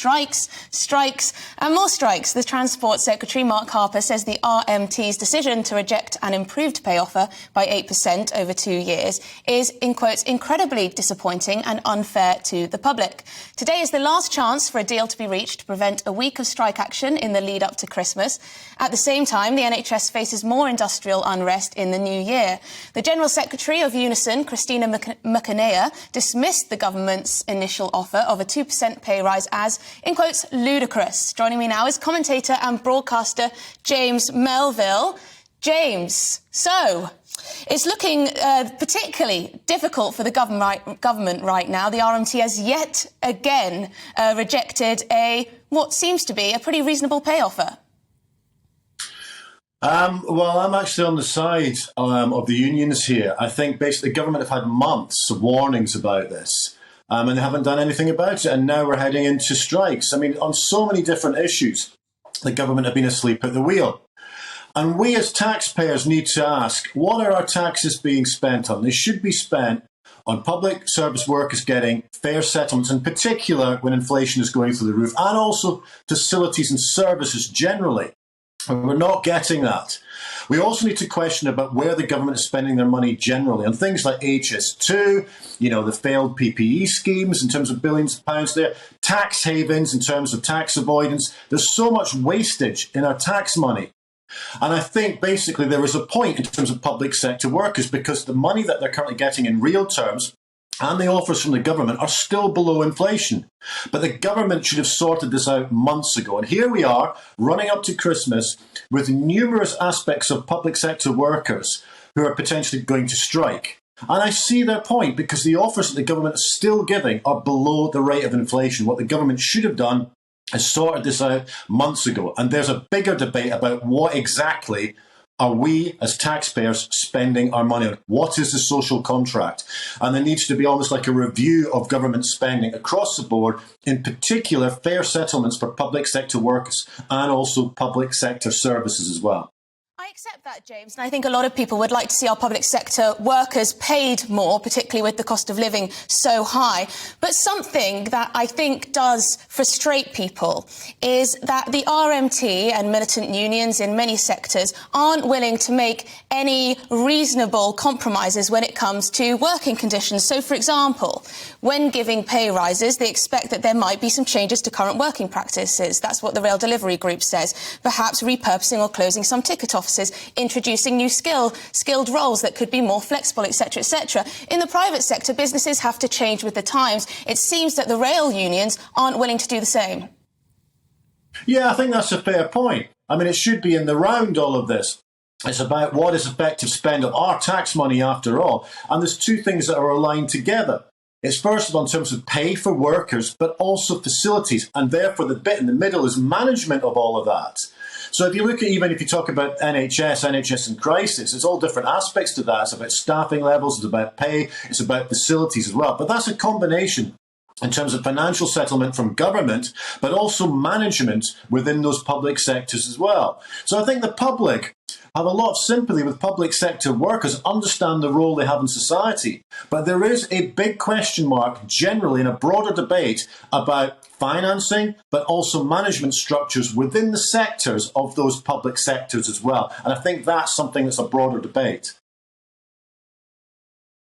strikes, strikes and more strikes. The Transport Secretary, Mark Harper, says the RMT's decision to reject an improved pay offer by 8% over 2 years is, in quotes, incredibly disappointing and unfair to the public. Today is the last chance for a deal to be reached to prevent a week of strike action in the lead up to Christmas. At the same time, the NHS faces more industrial unrest in the new year. The General Secretary of Unison, Christina McAnea, dismissed the government's initial offer of a 2% pay rise as, in quotes, ludicrous. Joining me now is commentator and broadcaster James Melville. James, so it's looking particularly difficult for the government right now. The RMT has yet again rejected what seems to be a pretty reasonable pay offer. Well, I'm actually on the side of the unions here. I think basically the government have had months of warnings about this. And they haven't done anything about it. And now we're heading into strikes. I mean, on so many different issues, the government have been asleep at the wheel. And we as taxpayers need to ask, what are our taxes being spent on? They should be spent on public service workers getting fair settlements, in particular when inflation is going through the roof, and also facilities and services generally. And we're not getting that. We also need to question about where the government is spending their money generally on things like HS2, the failed PPE schemes in terms of billions of pounds there, tax havens in terms of tax avoidance. There's so much wastage in our tax money. And I think basically there is a point in terms of public sector workers because the money that they're currently getting in real terms and the offers from the government are still below inflation. But the government should have sorted this out months ago. And here we are, running up to Christmas, with numerous aspects of public sector workers who are potentially going to strike. And I see their point, because the offers that the government is still giving are below the rate of inflation. What the government should have done is sorted this out months ago. And there's a bigger debate about what exactly are we as taxpayers spending our money on? What is the social contract? And there needs to be almost like a review of government spending across the board, in particular fair settlements for public sector workers and also public sector services as well. I accept that, James, and I think a lot of people would like to see our public sector workers paid more, particularly with the cost of living so high. But something that I think does frustrate people is that the RMT and militant unions in many sectors aren't willing to make any reasonable compromises when it comes to working conditions. So, for example, when giving pay rises, they expect that there might be some changes to current working practices. That's what the Rail Delivery Group says. Perhaps repurposing or closing some ticket offices, introducing new skilled roles that could be more flexible, etc., etc. In the private sector, businesses have to change with the times. It seems that the rail unions aren't willing to do the same. Yeah, I think that's a fair point. I mean, it should be in the round, all of this. It's about what is effective spend of our tax money after all. And there's two things that are aligned together. It's first of all in terms of pay for workers, but also facilities. And therefore, the bit in the middle is management of all of that. So if you look at, even if you talk about NHS in crisis, it's all different aspects to that. It's about staffing levels, it's about pay, it's about facilities as well. But that's a combination in terms of financial settlement from government, but also management within those public sectors as well. So I think the public have a lot of sympathy with public sector workers, understand the role they have in society. But there is a big question mark generally in a broader debate about financing, but also management structures within the sectors of those public sectors as well. And I think that's something that's a broader debate.